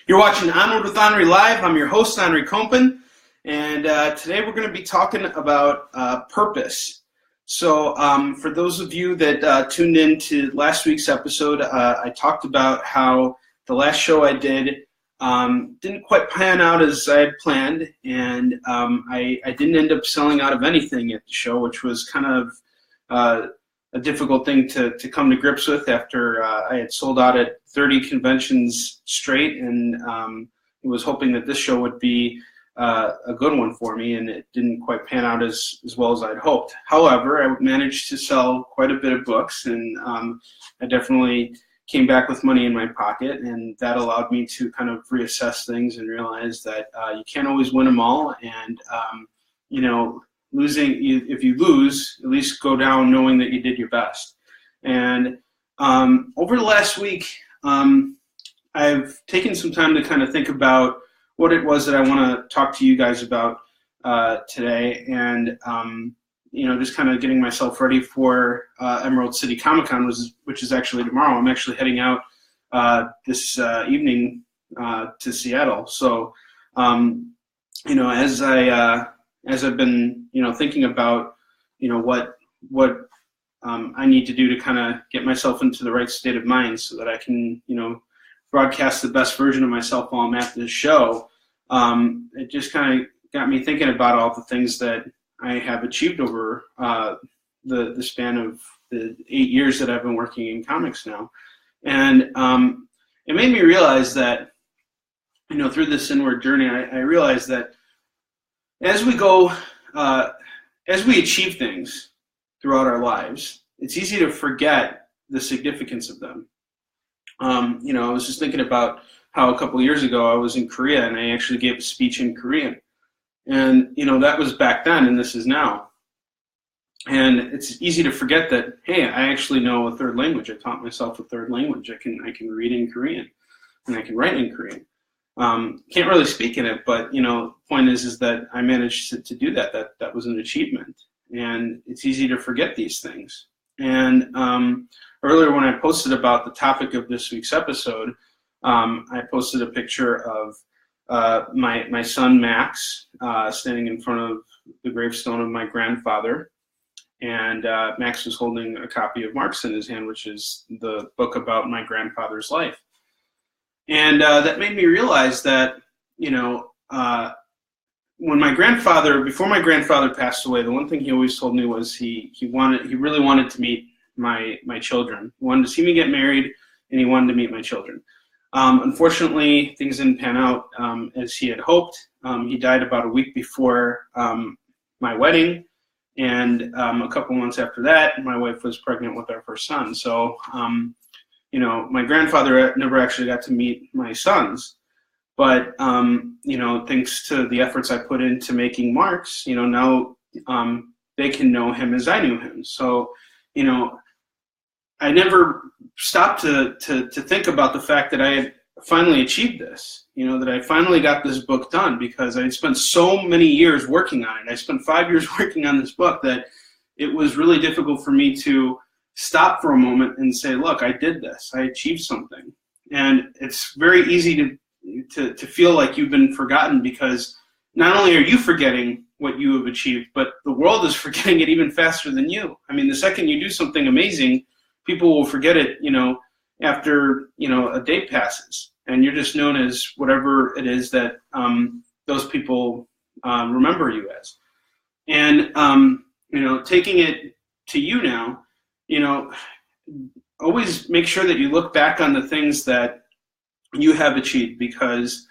You're watching Onward with Onrie Live. I'm your host, Henri Kompan, and today we're going to be talking about purpose. So for those of you that tuned in to last week's episode, I talked about how the last show I did didn't quite pan out as I had planned, and I didn't end up selling out of anything at the show, which was kind of a difficult thing to come to grips with after I had sold out at 30 conventions straight, and was hoping that this show would be a good one for me, and it didn't quite pan out as well as I'd hoped. However, I managed to sell quite a bit of books, and I definitely came back with money in my pocket, and that allowed me to kind of reassess things and realize that you can't always win them all, and if you lose, at least go down knowing that you did your best. And over the last week, I've taken some time to kind of think about what it was that I want to talk to you guys about today, and just kind of getting myself ready for Emerald City Comic-Con, which is actually tomorrow. I'm actually heading out this evening to Seattle. So, as I've been, thinking about, what I need to do to kind of get myself into the right state of mind so that I can, broadcast the best version of myself while I'm at this show, it just kind of got me thinking about all the things that I have achieved over the span of the 8 years that I've been working in comics now. And it made me realize that, through this inward journey, I realized that as we go, as we achieve things throughout our lives, it's easy to forget the significance of them. I was just thinking about how a couple of years ago I was in Korea, and I actually gave a speech in Korean. And, that was back then, and this is now. And it's easy to forget that, hey, I actually know a third language. I taught myself a third language. I can read in Korean, and I can write in Korean. Can't really speak in it, but point is that I managed to do that. That was an achievement, and it's easy to forget these things. And earlier, when I posted about the topic of this week's episode, I posted a picture of my son Max standing in front of the gravestone of my grandfather, and Max was holding a copy of Marx in his hand, which is the book about my grandfather's life. And that made me realize that, before my grandfather passed away, the one thing he always told me was he really wanted to meet my children. He wanted to see me get married, and he wanted to meet my children. Unfortunately, things didn't pan out as he had hoped. He died about a week before my wedding, and a couple months after that, my wife was pregnant with our first son. So, my grandfather never actually got to meet my sons, but, thanks to the efforts I put into making Marx, now they can know him as I knew him. So, I never stopped to think about the fact that I had finally achieved this, that I finally got this book done, because I had spent so many years working on it. I spent 5 years working on this book that it was really difficult for me to stop for a moment and say, look, I did this. I achieved something. And it's very easy to feel like you've been forgotten, because not only are you forgetting what you have achieved, but the world is forgetting it even faster than you. I mean, the second you do something amazing, people will forget it, after, a day passes. And you're just known as whatever it is that those people remember you as. And, taking it to you now, always make sure that you look back on the things that you have achieved, because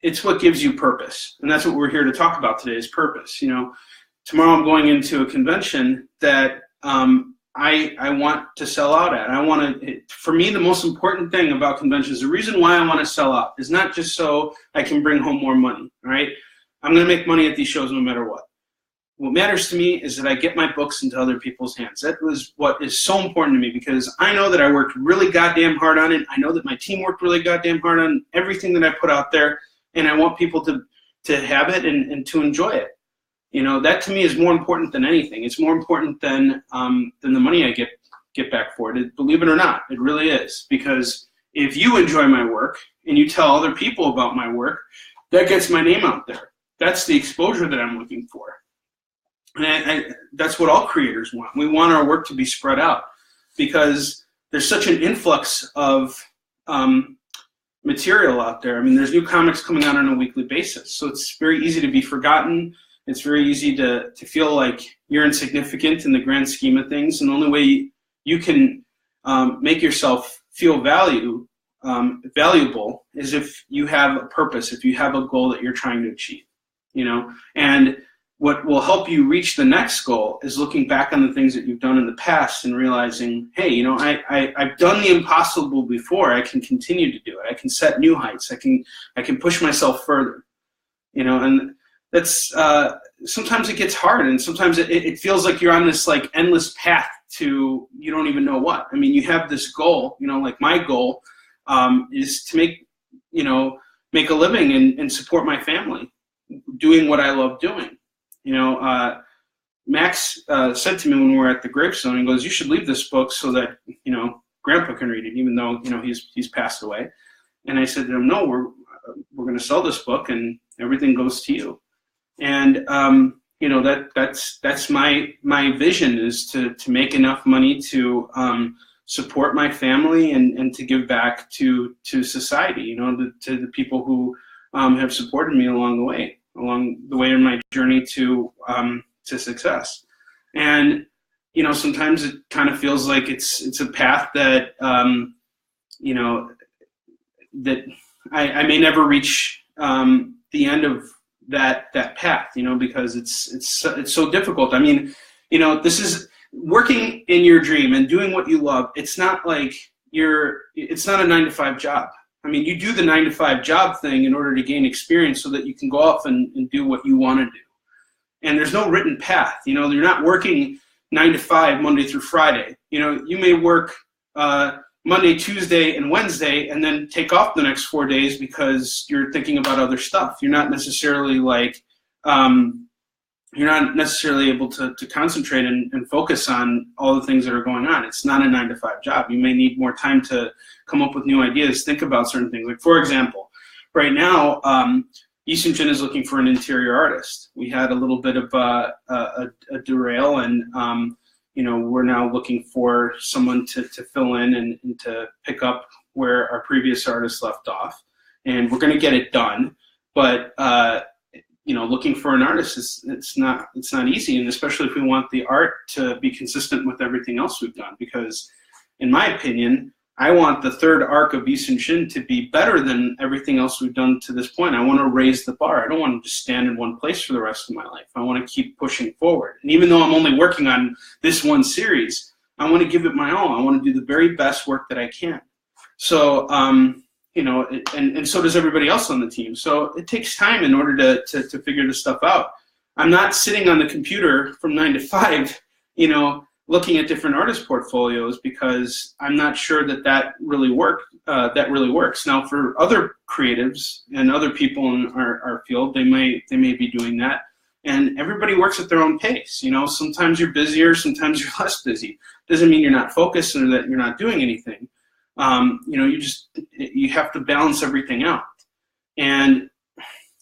it's what gives you purpose. And that's what we're here to talk about today, is purpose. Tomorrow I'm going into a convention that I want to sell out at. For me, the most important thing about conventions, the reason why I want to sell out, is not just so I can bring home more money, right? I'm going to make money at these shows no matter what. What matters to me is that I get my books into other people's hands. That was what is so important to me, because I know that I worked really goddamn hard on it. I know that my team worked really goddamn hard on everything that I put out there, and I want people to have it and to enjoy it. That to me is more important than anything. It's more important than the money I get back for it. Believe it or not, it really is, because if you enjoy my work and you tell other people about my work, that gets my name out there. That's the exposure that I'm looking for. And that's what all creators want. We want our work to be spread out because there's such an influx of material out there. I mean, there's new comics coming out on a weekly basis. So it's very easy to be forgotten. It's very easy to feel like you're insignificant in the grand scheme of things. And the only way you can make yourself feel valuable is if you have a purpose, if you have a goal that you're trying to achieve, you know. And what will help you reach the next goal is looking back on the things that you've done in the past and realizing, hey, you know, I've done the impossible before. I can continue to do it. I can set new heights. I can push myself further, you know. And that's sometimes it gets hard, and sometimes it feels like you're on this like endless path to you don't even know what. I mean, you have this goal, you know, like my goal is to make a living and support my family doing what I love doing. You know, Max said to me when we were at the gravestone, he goes, "You should leave this book so that, you know, Grandpa can read it, even though, you know, he's passed away." And I said to him, "No, we're going to sell this book, and everything goes to you." And you know, that's my vision, is to make enough money to support my family and to give back to society. You know, to the people who have supported me along the way in my journey to success. And you know, sometimes it kind of feels like it's a path that you know, that I may never reach the end of that path, you know, because it's so difficult. I mean, you know, this is working in your dream and doing what you love. It's not like it's not a 9-to-5 job. I mean, you do the 9-to-5 job thing in order to gain experience so that you can go off and do what you want to do. And there's no written path. You know, you're not working 9 to 5 Monday through Friday. You know, you may work Monday, Tuesday, and Wednesday, and then take off the next 4 days because you're thinking about other stuff. You're not necessarily like you're not necessarily able to concentrate and focus on all the things that are going on. It's not a 9-to-5 job. You may need more time to come up with new ideas, think about certain things. Like, for example, right now, Eastern Chin is looking for an interior artist. We had a little bit of a derail, and you know, we're now looking for someone to fill in and to pick up where our previous artist left off. And we're going to get it done, but you know, looking for an artist it's not easy, and especially if we want the art to be consistent with everything else we've done. Because, in my opinion, I want the third arc of Eastern Shin to be better than everything else we've done to this point. I want to raise the bar. I don't want to just stand in one place for the rest of my life. I want to keep pushing forward. And even though I'm only working on this one series, I want to give it my all. I want to do the very best work that I can. So, you know, and so does everybody else on the team. So it takes time in order to figure this stuff out. I'm not sitting on the computer from 9 to 5, you know, looking at different artist portfolios, because I'm not sure that really works. Now, for other creatives and other people in our field, they may be doing that, and everybody works at their own pace. You know, sometimes you're busier, sometimes you're less busy. Doesn't mean you're not focused or that you're not doing anything. You know, you have to balance everything out. And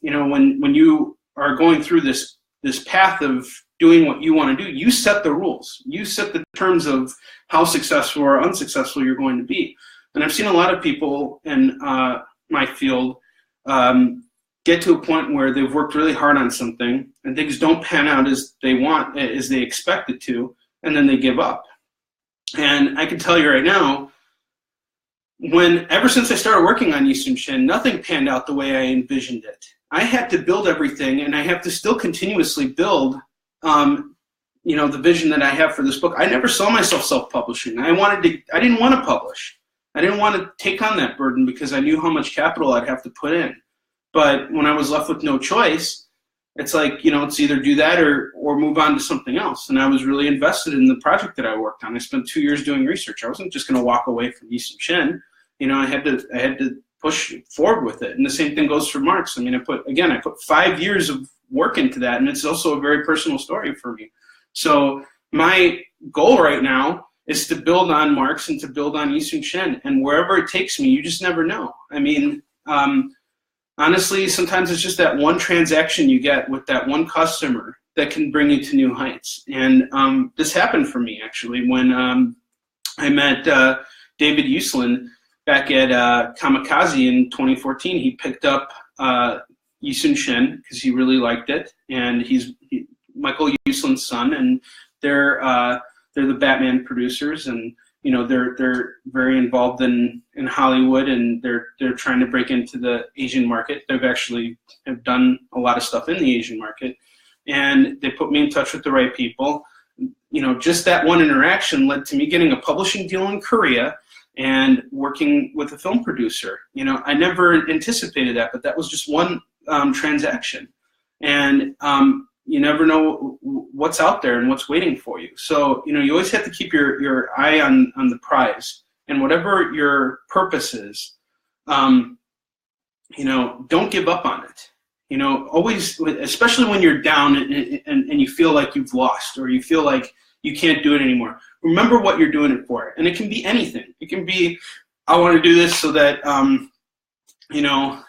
you know, when you are going through this path of doing what you want to do, you set the rules. You set the terms of how successful or unsuccessful you're going to be. And I've seen a lot of people in my field get to a point where they've worked really hard on something and things don't pan out as they want, as they expect it to, and then they give up. And I can tell you right now, ever since I started working on Eastern Shin, nothing panned out the way I envisioned it. I had to build everything, and I have to still continuously build you know, the vision that I have for this book. I never saw myself self-publishing. I didn't want to publish. I didn't want to take on that burden because I knew how much capital I'd have to put in. But when I was left with no choice, it's like, you know, it's either do that or move on to something else. And I was really invested in the project that I worked on. I spent 2 years doing research. I wasn't just going to walk away from Eastern Shin. You know, I had to push forward with it. And the same thing goes for Marks. I mean, I put 5 years of work into that, and it's also a very personal story for me. So my goal right now is to build on Mark's and to build on Yi Shen. And wherever it takes me, you just never know. I mean, honestly, sometimes it's just that one transaction you get with that one customer that can bring you to new heights. And this happened for me, actually, when I met David Uslan back at Kamikaze in 2014. He picked up Yi Shen because he really liked it, and he's Michael Uslan's son, and they're the Batman producers, and you know they're very involved in Hollywood, and they're trying to break into the Asian market. They've actually have done a lot of stuff in the Asian market, and they put me in touch with the right people. You know, just that one interaction led to me getting a publishing deal in Korea and working with a film producer. You know, I never anticipated that, but that was just one transaction, and you never know what's out there and what's waiting for you. So, you know, you always have to keep your eye on the prize, and whatever your purpose is, you know, don't give up on it. You know, always, especially when you're down and you feel like you've lost, or you feel like you can't do it anymore. Remember what you're doing it for. And it can be anything. It can be, I want to do this so that, you know,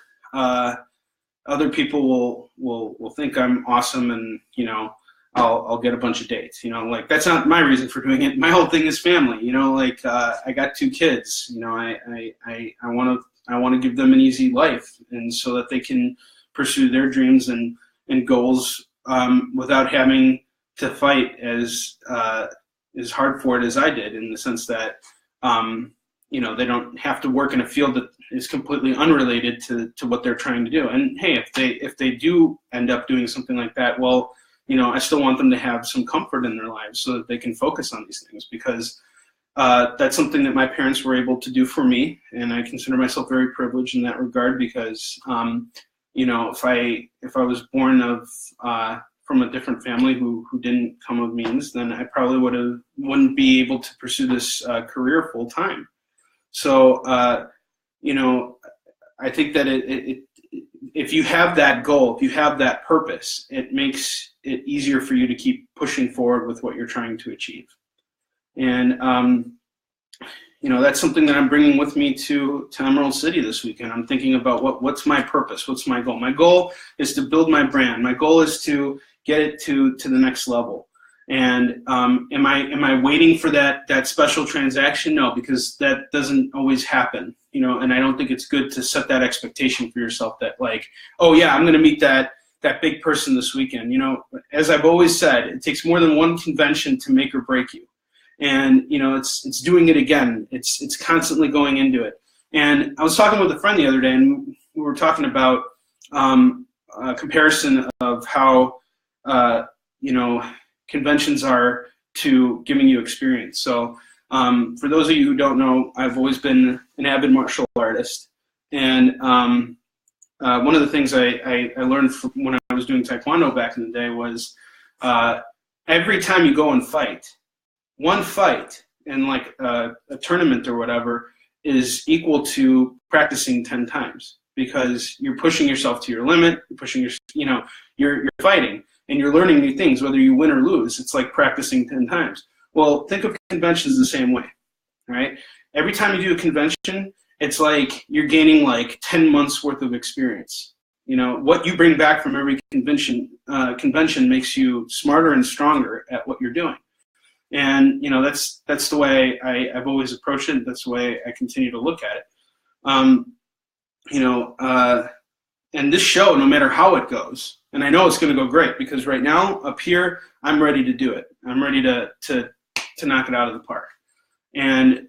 other people will think I'm awesome, and, you know, I'll get a bunch of dates. You know, like, that's not my reason for doing it. My whole thing is family. You know, like, I got 2 kids. You know, I want to give them an easy life, and so that they can pursue their dreams and goals without having to fight as hard for it as I did, in the sense that you know, they don't have to work in a field that is completely unrelated to what they're trying to do. And hey, if they do end up doing something like that, well, you know, I still want them to have some comfort in their lives so that they can focus on these things, because that's something that my parents were able to do for me, and I consider myself very privileged in that regard, because you know, if I was born of from a different family who didn't come of means, then I probably wouldn't be able to pursue this career full time. So you know, I think that if you have that goal, if you have that purpose, it makes it easier for you to keep pushing forward with what you're trying to achieve. And you know, that's something that I'm bringing with me to Emerald City this weekend. I'm thinking about what's my purpose, what's my goal. My goal is to build my brand. My goal is to get it to the next level. And am I waiting for that special transaction? No, because that doesn't always happen. You know, and I don't think it's good to set that expectation for yourself that, like, oh yeah, I'm going to meet that big person this weekend. You know, as I've always said, it takes more than one convention to make or break you. And you know, it's doing it again. It's constantly going into it. And I was talking with a friend the other day, and we were talking about a comparison of how you know, conventions are to giving you experience. So for those of you who don't know, I've always been an avid martial artist, and one of the things I learned from when I was doing Taekwondo back in the day was every time you go and fight, one fight in like a tournament or whatever is equal to practicing 10 times, because you're pushing yourself to your limit. You're pushing you're fighting, and you're learning new things, whether you win or lose. It's like practicing 10 times. Well, think of conventions the same way, right? Every time you do a convention, it's like you're gaining like 10 months worth of experience. You know, what you bring back from every convention makes you smarter and stronger at what you're doing. And you know, that's the way I've always approached it. That's the way I continue to look at it. You know, and this show, no matter how it goes, and I know it's going to go great, because right now up here, I'm ready to do it. I'm ready to knock it out of the park. And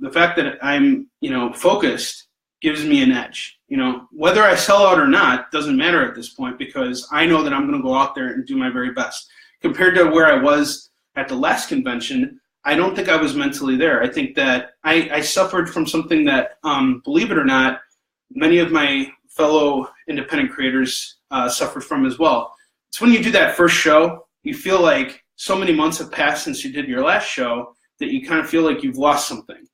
the fact that I'm, you know, focused gives me an edge. You know, whether I sell out or not doesn't matter at this point, because I know that I'm going to go out there and do my very best. Compared to where I was at the last convention, I don't think I was mentally there. I think that I suffered from something that, believe it or not, many of my fellow independent creators suffered from as well. It's when you do that first show, you feel like so many months have passed since you did your last show that you kind of feel like you've lost something.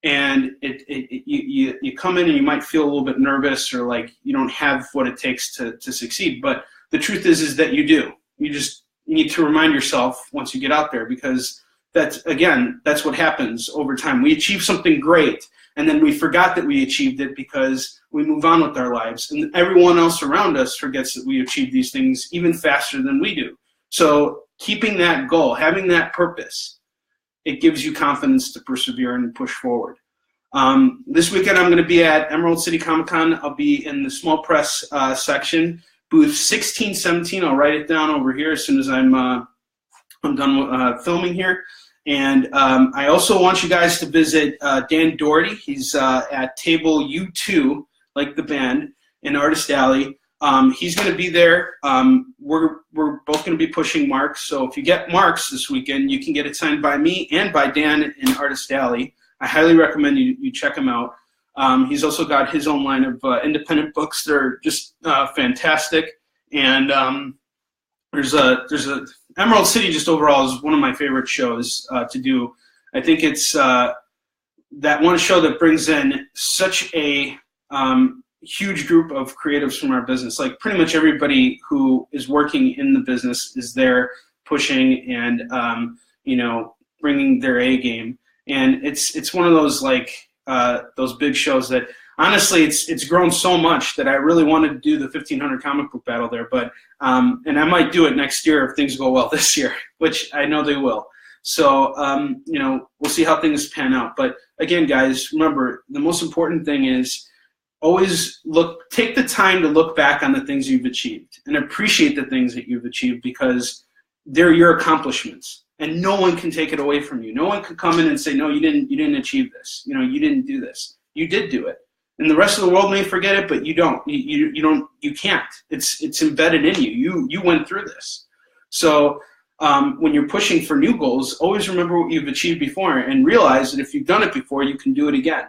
And you come in and you might feel a little bit nervous, or like you don't have what it takes to succeed. But the truth is that you do. You just need to remind yourself once you get out there, because that's what happens over time. We achieve something great, and then we forgot that we achieved it because we move on with our lives. And everyone else around us forgets that we achieve these things even faster than we do. So keeping that goal, having that purpose, it gives you confidence to persevere and push forward. This weekend I'm going to be at Emerald City Comic Con. I'll be in the small press section, booth 1617. I'll write it down over here as soon as I'm done filming here. And I also want you guys to visit Dan Doherty. He's at table U2, like the band, in Artist Alley. He's going to be there. We're both going to be pushing marks. So if you get marks this weekend, you can get it signed by me and by Dan in Artist Alley. I highly recommend you check him out. He's also got his own line of independent books. They're just fantastic. And there's a Emerald City just overall is one of my favorite shows to do. I think it's that one show that brings in such a huge group of creatives from our business. Like pretty much everybody who is working in the business is there pushing and bringing their A game. And it's one of those those big shows that honestly it's grown so much that I really wanted to do the 1500 comic book battle there, but and I might do it next year if things go well this year, which I know they will. So we'll see how things pan out. But again, guys, remember the most important thing is always take the time to look back on the things you've achieved and appreciate the things that you've achieved because they're your accomplishments. And no one can take it away from you. No one can come in and say, no, you didn't achieve this. You didn't do this. You did do it. And the rest of the world may forget it, but you don't. You can't. It's embedded in you. You went through this. So when you're pushing for new goals, always remember what you've achieved before and realize that if you've done it before, you can do it again.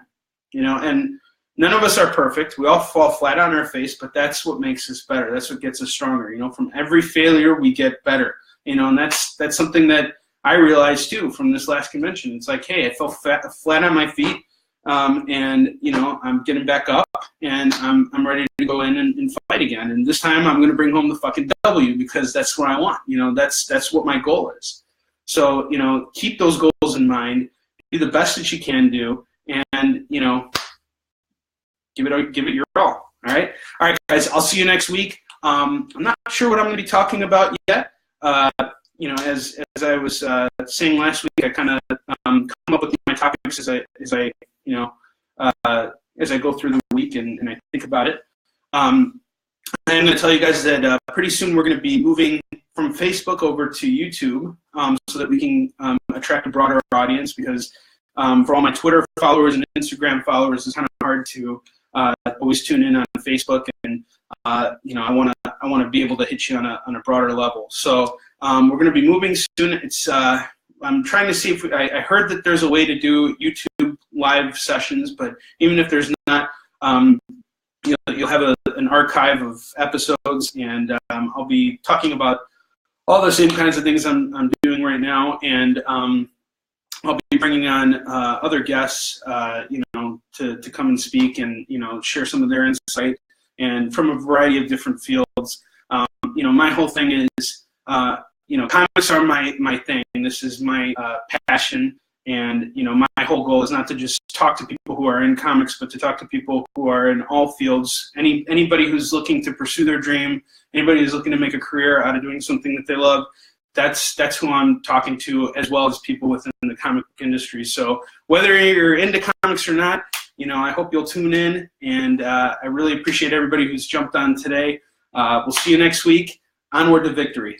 And none of us are perfect. We all fall flat on our face, but that's what makes us better. That's what gets us stronger. From every failure, we get better. And that's something that I realized too from this last convention. It's like, hey, I fell flat on my feet, and I'm getting back up, and I'm ready to go in and fight again. And this time, I'm going to bring home the fucking W because that's what I want. That's what my goal is. So keep those goals in mind. Do the best that you can do, and give it your all. All right, guys. I'll see you next week. I'm not sure what I'm going to be talking about yet. As I was saying last week, I kind of come up with my topics as I go through the week and I think about it. I'm going to tell you guys that pretty soon we're going to be moving from Facebook over to YouTube so that we can attract a broader audience because for all my Twitter followers and Instagram followers, it's kind of hard to always tune in on Facebook, and I want to be able to hit you on a broader level. So we're going to be moving soon. It's I'm trying to see if I heard that there's a way to do YouTube live sessions, but even if there's not, you'll have an archive of episodes, and I'll be talking about all the same kinds of things I'm doing right now, and I'll be bringing on other guests, to come and speak and share some of their insight and from a variety of different fields. My whole thing is, comics are my thing. This is my passion, and my whole goal is not to just talk to people who are in comics, but to talk to people who are in all fields. Anybody who's looking to pursue their dream, anybody who's looking to make a career out of doing something that they love. That's who I'm talking to, as well as people within the comic book industry. So whether you're into comics or not, I hope you'll tune in, and I really appreciate everybody who's jumped on today. We'll see you next week. Onward to victory.